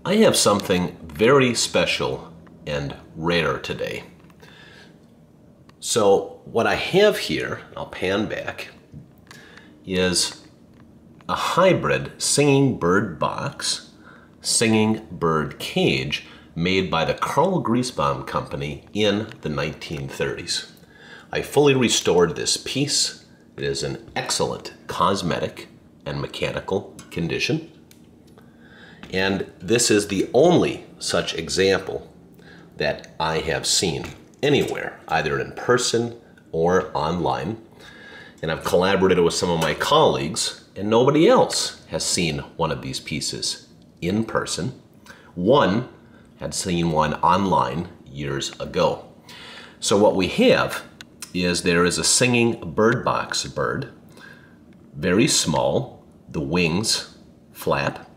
I have something very special and rare today. So what I have here, I'll pan back, is a hybrid singing bird box, singing bird cage made by the Carl Griesbaum Company in the 1930s. I fully restored this piece. It is in excellent cosmetic and mechanical condition. And this is the only such example that I have seen anywhere, either in person or online. And I've collaborated with some of my colleagues, and nobody else has seen one of these pieces in person. One had seen one online years ago. So what we have is there is a singing bird box bird, very small, the wings flap,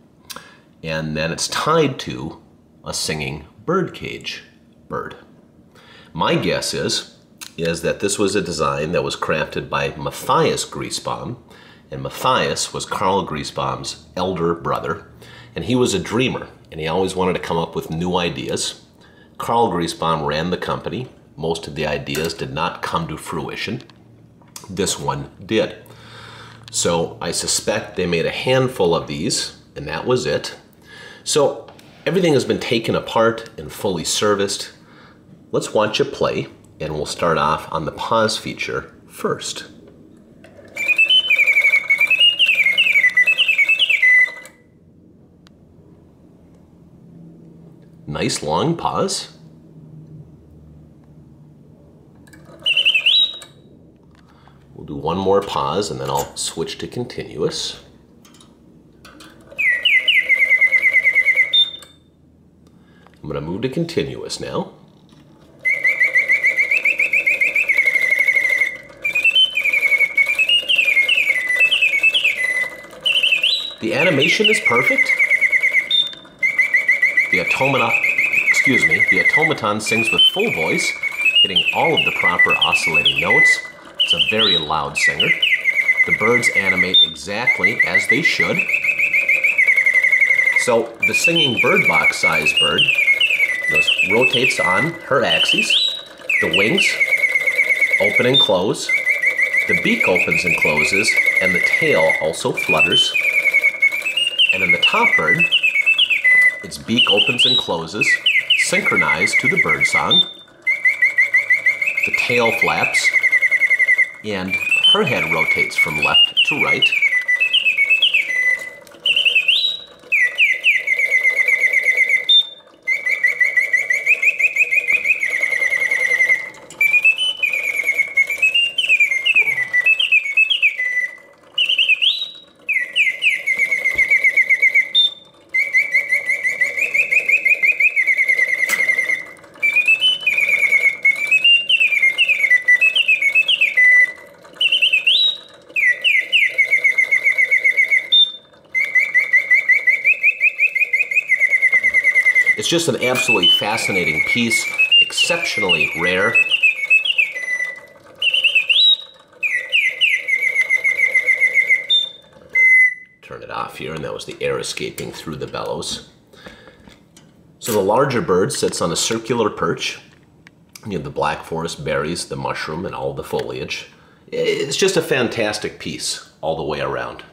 and then it's tied to a singing birdcage bird. My guess is that this was a design that was crafted by Matthias Griesbaum, and Matthias was Carl Griesbaum's elder brother, and he was a dreamer, and he always wanted to come up with new ideas. Carl Griesbaum ran the company. Most of the ideas did not come to fruition. This one did. So I suspect they made a handful of these, and that was it. So everything has been taken apart and fully serviced. Let's watch it play, and we'll start off on the pause feature first. Nice long pause. We'll do one more pause and then I'll switch to continuous. I'm going to move to continuous now. The animation is perfect. The automaton sings with full voice, hitting all of the proper oscillating notes. It's a very loud singer. The birds animate exactly as they should. So the singing bird box size bird rotates on her axes. The wings open and close. The beak opens and closes, and the tail also flutters. And in the top bird, its beak opens and closes, synchronized to the bird song. The tail flaps, and her head rotates from left to right. It's just an absolutely fascinating piece, exceptionally rare. Turn it off here, and that was the air escaping through the bellows. So the larger bird sits on a circular perch. You have the black forest berries, the mushroom, and all the foliage. It's just a fantastic piece all the way around.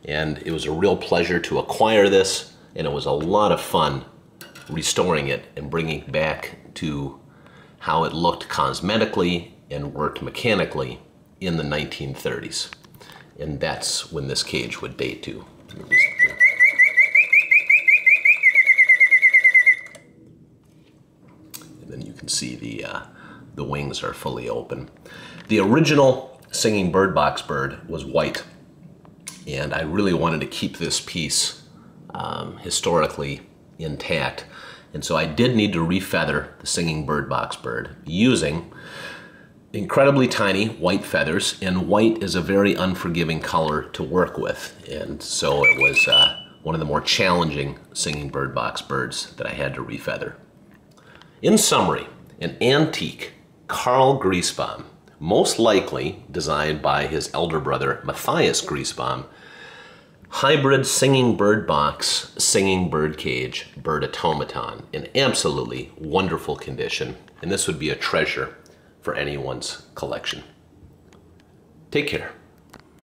And it was a real pleasure to acquire this, and it was a lot of fun restoring it and bringing it back to how it looked cosmetically and worked mechanically in the 1930s. And that's when this cage would date to. And then you can see the wings are fully open. The original singing bird box bird was white, and I really wanted to keep this piece historically intact. And so I did need to refeather the singing bird box bird using incredibly tiny white feathers, and white is a very unforgiving color to work with. And so it was one of the more challenging singing bird box birds that I had to refeather. In summary, an antique Carl Griesbaum, most likely designed by his elder brother Matthias Griesbaum, hybrid singing bird box, singing bird cage, bird automaton in absolutely wonderful condition. And this would be a treasure for anyone's collection. Take care.